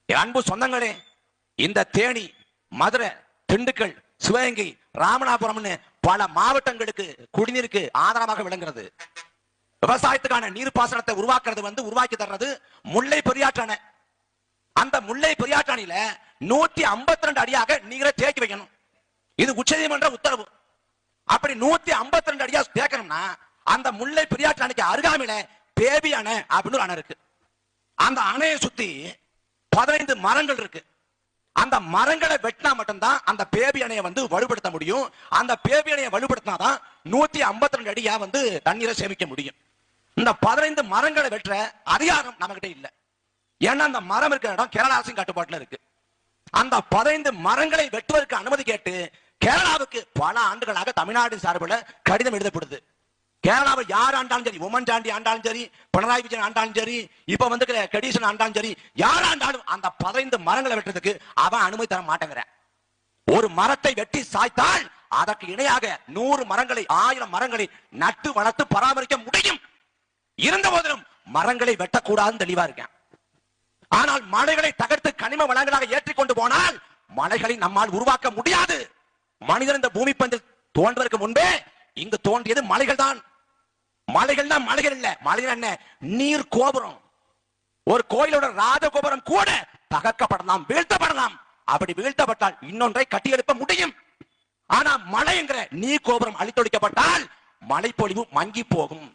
அன்பு சொந்தங்களே, இந்த தேனி, மதுரை, திண்டுக்கல், சிவகங்கை, ராமநாதபுரம் பல மாவட்டங்களுக்கு குடிநீருக்கு ஆதாரமாக விளங்குகிறது. விவசாயத்துக்கான நீர்ப்பாசனத்தை உருவாக்கி தர்றது முல்லை பெரியாற்று அணை. அந்த முல்லை பெரியாற்று அணையில 152 அடியாக நீரை தேக்கி வைக்கணும். இது உச்சநீதிமன்ற உத்தரவு. அப்படி 152 அடியா தேக்கணும்னா அந்த முல்லை பெரியாற்று அணைக்கு அருகாமையில பேபி அணை அப்படின்னு ஒரு அணை இருக்கு. அந்த அணையை சுத்தி 15 மரங்கள் இருக்கு. அந்த மரங்களை வெட்டினா மட்டும்தான் அந்த பேபி அணையை வலுப்படுத்த முடியும். அந்த பேபி அணையை வலுப்படுத்தினாதான் 152 அடியா தண்ணீரை சேமிக்க முடியும். இந்த 15 மரங்களை வெற்ற அதிகாரம் நம்ம கிட்ட இல்ல. ஏன்னா அந்த மரம் இருக்கிற இடம் கேரளா அரசின் கட்டுப்பாட்டுல இருக்கு. அந்த 15 மரங்களை வெட்டுவதற்கு அனுமதி கேட்டு கேரளாவுக்கு பல ஆண்டுகளாக தமிழ்நாடு சார்பில் கடிதம் எழுதப்படுது. கேரளாவை யார் ஆண்டாலும் சரி, உமன் சாண்டி ஆண்டாலும் சரி, பினராயி விஜயன் ஆண்டாலும் சரி, இப்ப கடிஷன் ஆண்டாலும் சரி, யார் ஆண்டாலும் அந்த 15 மரங்களை வெட்டுறதுக்கு அவன் அனுமதி தர மாட்டேங்கிறான். ஒரு மரத்தை வெட்டி சாய்த்தால் அதற்கு இணையாக 100 மரங்களை 1000 மரங்களை நட்டு வளர்த்து பராமரிக்க முடியும். இருந்த போதிலும் மரங்களை வெட்டக்கூடாதுன்னு தெளிவா இருக்கேன். ஆனால் மலைகளை தகர்த்து கனிம வளங்களாக ஏற்றிக்கொண்டு போனால் மலைகளை நம்மால் உருவாக்க முடியாது. மனிதன் இந்த பூமி பந்தில் தோன்றுவதற்கு முன்பே இங்கு தோன்றியது மலைகள் தான். மலைகள் தான் மலைகள் இல்ல. மலைகள் என்ன? நீர் கோபுரம். ஒரு கோயிலோட ராஜகோபுரம் கூட தகர்க்கப்படலாம், வீழ்த்தப்படலாம். அப்படி வீழ்த்தப்பட்டால் இன்னொன்றை கட்டி எழுப்ப முடியும். ஆனா மலை என்கிற நீர் கோபுரம் அழித்தொழிக்கப்பட்டால் மழைப்பொழிவு மங்கி போகும்.